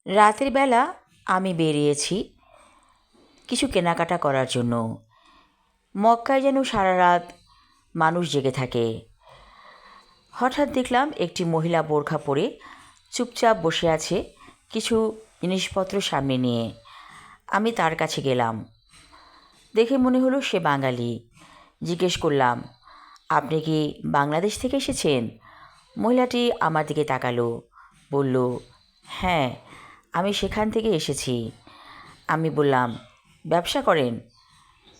রাতের বেলা আমি বেরিয়েছি কিছু কেনাকাটা করার জন্য। মক্কায় যেন সারা রাত মানুষ জেগে থাকে। হঠাৎ দেখলাম একটি মহিলা বোরখা পরে চুপচাপ বসে আছে কিছু জিনিসপত্র সামনে নিয়ে। আমি তার কাছে গেলাম, দেখে মনে হলো সে বাঙালি। জিজ্ঞেস করলাম, আপনি কি বাংলাদেশ থেকে এসেছেন? মহিলাটি আমার দিকে তাকালো, বলল, হ্যাঁ, আমি সেখান থেকে এসেছি। আমি বললাম, ব্যবসা করেন?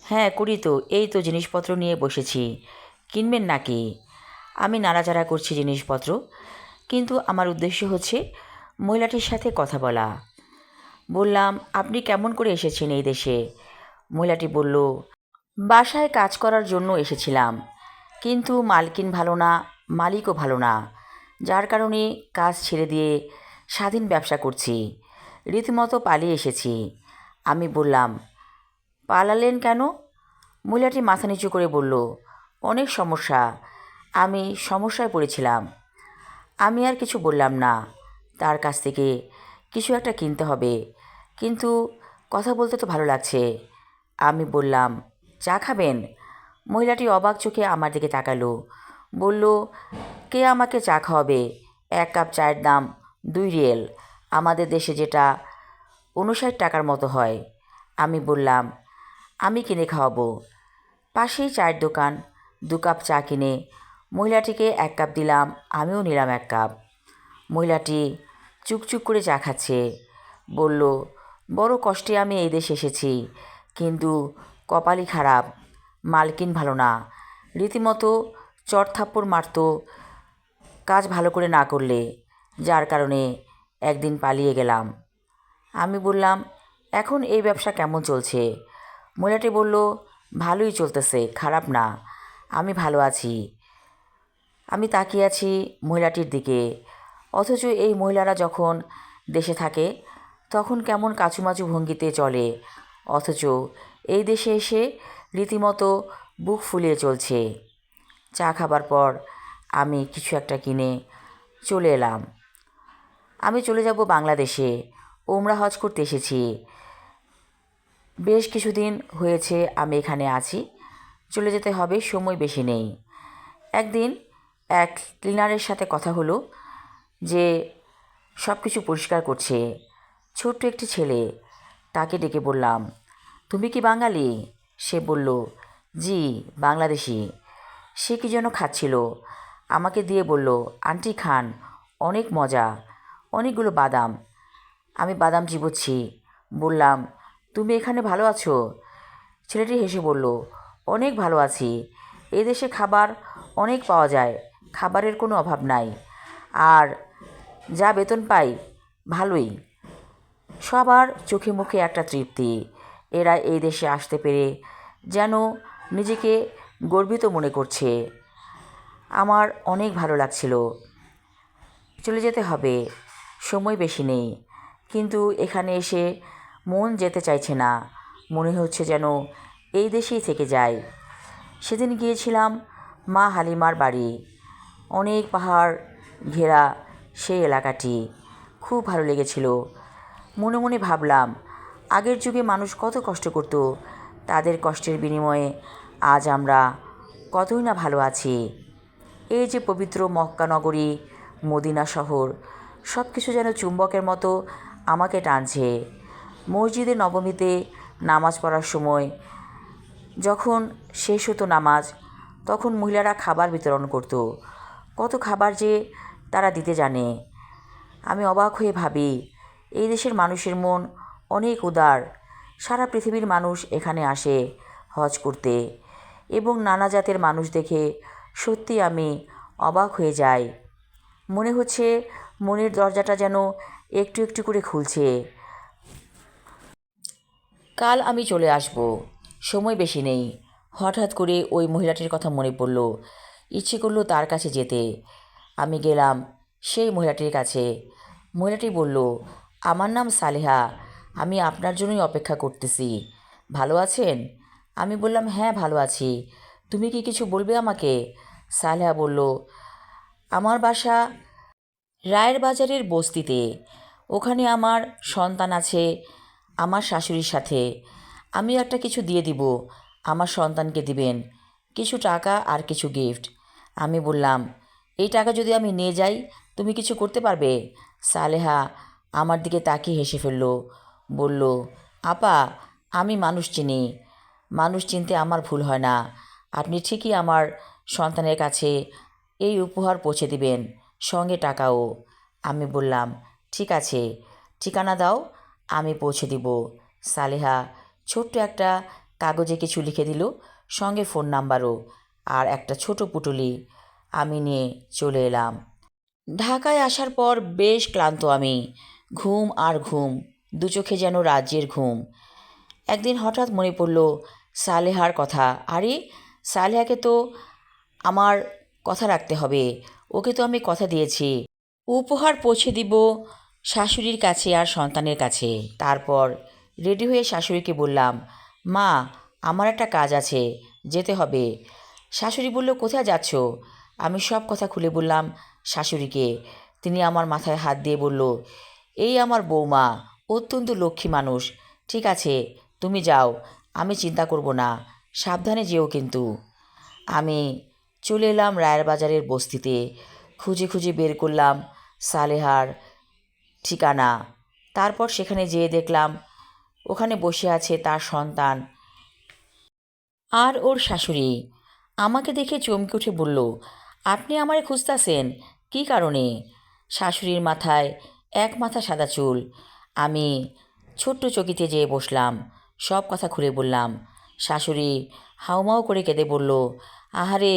হ্যাঁ, করি তো, এই তো জিনিসপত্র নিয়ে বসেছি, কিনবেন নাকি? আমি নাড়াচাড়া করছি জিনিসপত্র, কিন্তু আমার উদ্দেশ্য হচ্ছে মহিলাটির সাথে কথা বলা। বললাম, আপনি কেমন করে এসেছেন এই দেশে? মহিলাটি বলল, বাসায় কাজ করার জন্য এসেছিলাম, কিন্তু মালকিন ভালো না, মালিকও ভালো না, যার কারণে কাজ ছেড়ে দিয়ে স্বাধীন ব্যবসা করছি। রীতিমতো পালিয়ে এসেছি। আমি বললাম, পালালেন কেন? মহিলাটি মাথা নিচু করে বলল, অনেক সমস্যা, আমি সমস্যায় পড়েছিলাম। আমি আর কিছু বললাম না। তার কাছ থেকে কিছু একটা কিনতে হবে, কিন্তু কথা বলতে তো ভালো লাগছে। আমি বললাম, চা খাবেন? মহিলাটি অবাক চোখে আমার দিকে তাকালো, বলল, কে আমাকে চা খাওয়াবে? 1 কাপ চায়ের দাম 2 রিয়েল, আমাদের দেশে যেটা 59 টাকার মতো হয়। আমি বললাম, আমি কিনে খাওয়াবো। পাশেই চায়ের দোকান। 2 কাপ চা কিনে মহিলাটিকে 1 কাপ দিলাম, আমিও নিলাম 1 কাপ। মহিলাটি চুপচুপ করে চা খাচ্ছে। বলল, বড় কষ্টে আমি এই দেশে এসেছি, কিন্তু কপালই খারাপ, মালকিন ভালো না, রীতিমতো চড়-থাপ্পড় মারত কাজ ভালো করে না করলে, যার কারণে একদিন পালিয়ে গেলাম। আমি বললাম, এখন এই ব্যবসা কেমন চলছে? মহিলাটি বলল, ভালোই চলতেছে, খারাপ না, আমি ভালো আছি। আমি তাকিয়ে আছি মহিলাটির দিকে। অথচ এই মহিলারা যখন দেশে থাকে তখন কেমন কাচুমাচু ভঙ্গিতে চলে, অথচ এই দেশে এসে রীতিমতো বুক ফুলিয়ে চলছে। চা খাবার পর আমি কিছু একটা কিনে চলে এলাম। আমি চলে যাব বাংলাদেশে, ওমরা হজ করতে এসেছি। বেশ কিছুদিন হয়েছে আমি এখানে আছি, চলে যেতে হবে, সময় বেশি নেই। একদিন এক ক্লিনারের সাথে কথা হলো যে সব কিছু পরিষ্কার করছে, ছোট্ট একটি ছেলে। তাকে ডেকে বললাম, তুমি কি বাঙালি? সে বলল, জি, বাংলাদেশি। সে কি যেন খাচ্ছিল, আমাকে দিয়ে বলল, আন্টি খান, অনেক মজা, অনেকগুলো বাদাম। আমি বাদাম চিবোচ্ছি। বললাম, তুমি এখানে ভালো আছো? ছেলেটি হেসে বলল, অনেক ভালো আছি, এই দেশে খাবার অনেক পাওয়া যায়, খাবারের কোনো অভাব নাই, আর যা বেতন পাই ভালোই। সবার চোখে মুখে একটা তৃপ্তি। এরা এই দেশে আসতে পেরে যেন নিজেকে গর্বিত মনে করছে। আমার অনেক ভালো লাগছিল। চলে যেতে হবে, সময় বেশি নেই, কিন্তু এখানে এসে মন যেতে চাইছে না, মনে হচ্ছে যেন এই দেশেই থেকে যায়। সেদিন গিয়েছিলাম মা হালিমার বাড়ি, অনেক পাহাড় ঘেরা সেই এলাকাটি, খুব ভালো লেগেছিল। মনে মনে ভাবলাম, আগের যুগে মানুষ কত কষ্ট করত, তাদের কষ্টের বিনিময়ে আজ আমরা কতই না ভালো আছি। এই যে পবিত্র মক্কা নগরী, মদিনা শহর, সব কিছু যেন চুম্বকের মতো আমাকে টানছে। মসজিদে নবমীতে নামাজ পড়ার সময় যখন শেষ হতো নামাজ, তখন মহিলারা খাবার বিতরণ করত। কত খাবার যে তারা দিতে জানে। আমি অবাক হয়ে ভাবি, এই দেশের মানুষের মন অনেক উদার। সারা পৃথিবীর মানুষ এখানে আসে হজ করতে, এবং নানা জাতের মানুষ দেখে সত্যি আমি অবাক হয়ে যাই। মনে হচ্ছে মনের দরজাটা যেন একটু একটু করে খুলছে। কাল আমি চলে আসব, সময় বেশি নেই। হঠাৎ করে ওই মহিলাটির কথা মনে পড়ল, ইচ্ছে করলো তার কাছে যেতে। আমি গেলাম সেই মহিলাটির কাছে। মহিলাটি বলল, আমার নাম সালেহা, আমি আপনার জন্যই অপেক্ষা করতেছি, ভালো আছেন? আমি বললাম, হ্যাঁ, ভালো আছি, তুমি কি কিছু বলবে আমাকে? সালেহা বলল, আমার বাসা রায়ের বাজারের বস্তিতে, ওখানে আমার সন্তান আছে আমার শাশুড়ির সাথে। আমি একটা কিছু দিয়ে দিব, আমার সন্তানকে দিবেন, কিছু টাকা আর কিছু গিফট। আমি বললাম, এই টাকা যদি আমি নিয়ে যাই তুমি কিছু করতে পারবে? সালেহা আমার দিকে তাকিয়ে হেসে ফেলল, বলল, আপা, আমি মানুষ চিনি, মানুষ চিনতে আমার ভুল হয় না। আপনি ঠিকই আমার সন্তানের কাছে এই উপহার পৌঁছে দিবেন, সঙ্গে টাকাও। আমি বললাম, ঠিক আছে, ঠিকানা দাও, আমি পৌঁছে দিব। সালেহা ছোট্ট একটা কাগজে কিছু লিখে দিল, সঙ্গে ফোন নাম্বারও আর একটা ছোট পুটুলি। আমি নিয়ে চলে এলাম। ঢাকায় আসার পর বেশ ক্লান্ত আমি, ঘুম আর ঘুম, দু চোখে যেন রাজ্যের ঘুম। একদিন হঠাৎ মনে পড়ল সালেহার কথা। আরে, সালেহাকে তো আমার কথা রাখতে হবে, ওকে তো আমি কথা দিয়েছি উপহার পৌঁছে দিব শাশুড়ির কাছে আর সন্তানের কাছে। তারপর রেডি হয়ে শাশুড়িকে বললাম, মা, আমার একটা কাজ আছে, যেতে হবে। শাশুড়ি বলল, কোথায় যাচ্ছ? আমি সব কথা খুলে বললাম শাশুড়িকে। তিনি আমার মাথায় হাত দিয়ে বলল, এই আমার বৌমা, অত্যন্ত লক্ষ্মী মানুষ। ঠিক আছে, তুমি যাও, আমি চিন্তা করব না, সাবধানে যেও কিন্তু। আমি চলে এলাম রায়ের বাজারের বস্তিতে। খুঁজে খুঁজে বের করলাম সালেহার ঠিকানা। তারপর সেখানে যেয়ে দেখলাম ওখানে বসে আছে তার সন্তান আর ওর শাশুড়ি। আমাকে দেখে চমকে উঠে বলল, আপনি আমারে খুঁজতাছেন, কী কারণে? শাশুড়ির মাথায় এক মাথা সাদা চুল। আমি ছোট্ট চকিতে যেয়ে বসলাম, সব কথা খুলে বললাম। শাশুড়ি হাউমাউ করে কেঁদে বলল, আহারে,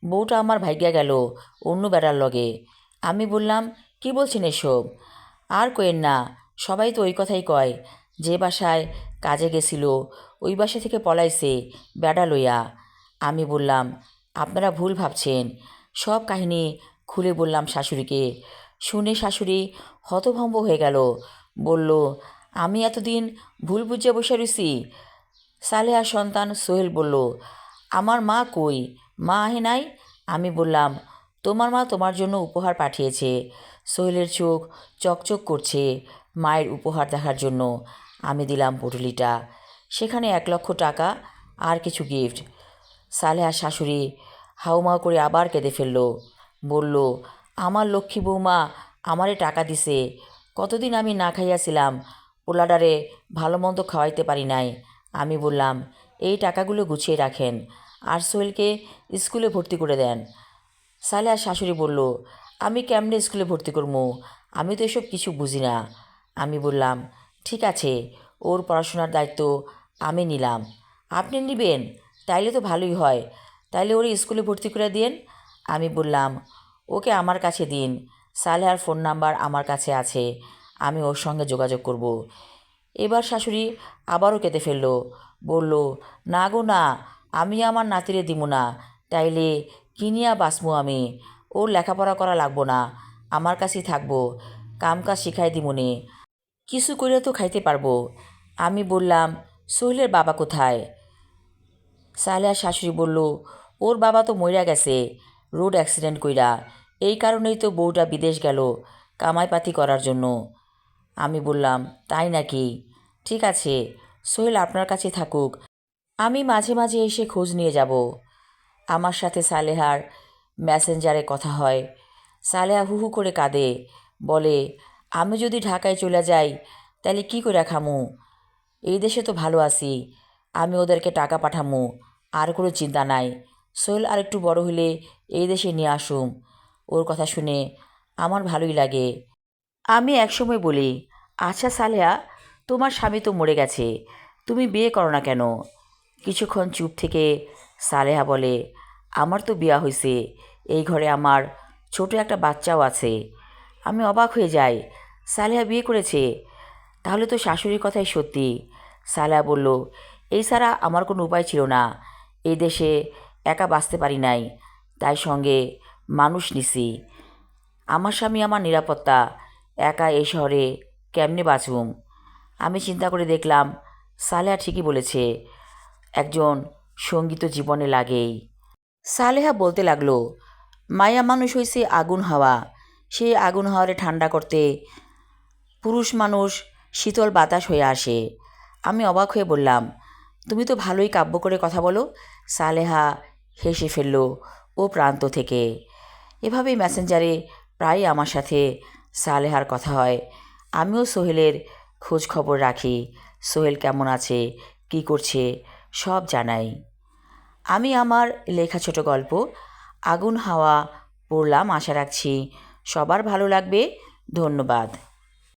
বউটা আমার ভাগ্যা গেল অন্য বেড়ার লগে। আমি বললাম, কি বলছেন এসব? আর কইেন না, সবাই তো ওই কথাই কয়, যে বাসায় কাজে গেছিল ওই বাসা থেকে পলাইছে বেড়া লইয়া। আমি বললাম, আপনারা ভুল ভাবছেন। সব কাহিনী খুলে বললাম শাশুড়িকে। শুনে শাশুড়ি হতভম্ব হয়ে গেল, বলল, আমি এতদিন ভুল বুঝে বসে রইছি। সালেহার সন্তান সোহেল বলল, আমার মা কই? মা আহে নাই? আমি বললাম, তোমার মা তোমার জন্য উপহার পাঠিয়েছে। সোহেলের চোখ চকচক করছে মায়ের উপহার দেখার জন্য। আমি দিলাম পুটুলিটা, সেখানে 1,00,000 টাকা আর কিছু গিফট। সালেহার শাশুড়ি হাউমাউ করে আবার কেঁদে ফেলল, বলল, আমার লক্ষ্মী বৌমা আমারে টাকা দিছে, কতদিন আমি না খাইয়াছিলাম, পোলাডারে ভালো মন্দ খাওয়াইতে পারি নাই। আমি বললাম, এই টাকাগুলো গুছিয়ে রাখেন আর সোহেলকে স্কুলে ভর্তি করে দেন। সালেহার শাশুড়ি বলল, আমি কেমনে স্কুলে ভর্তি করবো? আমি তো এসব কিছু বুঝি না। আমি বললাম, ঠিক আছে, ওর পড়াশোনার দায়িত্ব আমি নিলাম। আপনি নেবেন? তাইলে তো ভালোই হয়, তাইলে ওর স্কুলে ভর্তি করে দিন। আমি বললাম, ওকে আমার কাছে দিন, সালেহার ফোন নাম্বার আমার কাছে আছে, আমি ওর সঙ্গে যোগাযোগ করব। এবার শাশুড়ি আবারও কেঁদে ফেলল, বলল, না গো না, আমি আমার নাতিরে দিব না, তাইলে কিনিয়া বাঁচবো আমি? ওর লেখাপড়া করা লাগবো না, আমার কাছেই থাকবো, কাম কাজ শিখাই দিমুনে, কিছু করে তো খাইতে পারবো। আমি বললাম, সোহেলের বাবা কোথায়? সালেহার শাশুড়ি বলল, ওর বাবা তো মইরা গেছে রোড অ্যাক্সিডেন্ট কইরা, এই কারণেই তো বউটা বিদেশ গেল কামাইপাতি করার জন্য। আমি বললাম, তাই নাকি? ঠিক আছে, সোহেল আপনার কাছে থাকুক, আমি মাঝে মাঝে এসে খোঁজ নিয়ে যাব। আমার সাথে সালেহার মেসেঞ্জারে কথা হয়। সালেহা হু হু করে কাঁদে, বলে, আমি যদি ঢাকায় চলে যাই তাহলে কি করে খামু? এই দেশে তো ভালো আছি, আমি ওদেরকে টাকা পাঠামু, আর কোনো চিন্তা নাই। সোহেল আর একটু বড় হলে এই দেশে নিয়ে আসুম। ওর কথা শুনে আমার ভালোই লাগে। আমি একসময় বলি, আচ্ছা সালেহা, তোমার স্বামী তো মরে গেছে, তুমি বিয়ে করো না কেন? কিছুক্ষণ চুপ থেকে সালেহা বলে, আমার তো বিয়া হয়েছে, এই ঘরে আমার ছোট একটা বাচ্চাও আছে। আমি অবাক হয়ে যাই, সালেহা বিয়ে করেছে? তাহলে তো শাশুড়ির কথাই সত্যি। সালেহা বলল, এই ছাড়া আমার কোনো উপায় ছিল না, এই দেশে একা বাঁচতে পারি নাই, তাই সঙ্গে মানুষ নিছি। আমার স্বামী আমার নিরাপত্তা, একা এই শহরে কেমনে বাঁচুম? আমি চিন্তা করে দেখলাম সালেহা ঠিকই বলেছে, একজন সঙ্গী তো জীবনে লাগেই। সালেহা বলতে লাগলো, মায়া মানুষ হইছে আগুন হাওয়া, সেই আগুন হাওয়ারে ঠান্ডা করতে পুরুষ মানুষ শীতল বাতাস হয়ে আসে। আমি অবাক হয়ে বললাম, তুমি তো ভালোই কাব্য করে কথা বলো। সালেহা হেসে ফেলল ও প্রান্ত থেকে। এভাবেই মেসেঞ্জারে প্রায়ই আমার সাথে সালেহার কথা হয়। আমিও সোহেলের খোঁজ খবর রাখি। সোহেল কেমন আছে, কী করছে, সব জানাই। আমি আমার লেখা ছোট গল্প আগুন হাওয়া পড়লাম। আশা রাখছি সবার ভালো লাগবে। ধন্যবাদ।